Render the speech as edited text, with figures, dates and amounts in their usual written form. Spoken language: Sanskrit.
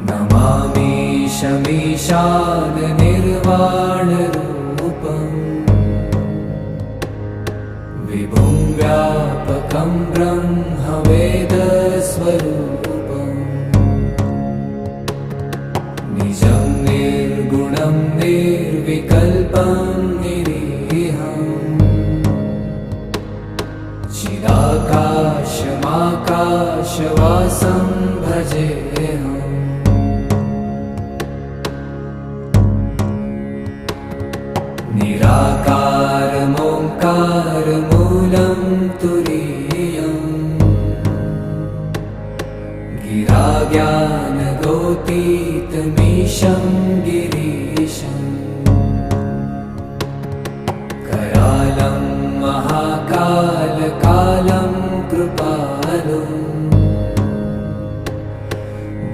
नमामीशमीशाननिर्वाणरूपम् विभुं व्यापकं ब्रह्मवेदस्वरूपम् निजं निर्गुणं निर्विकल्पं निरीहम् चिदाकाशमाकाशवासं भजेऽहम् निराकारमोङ्कारमूलं तुरीयम् गिराज्ञानगोतीतमीशं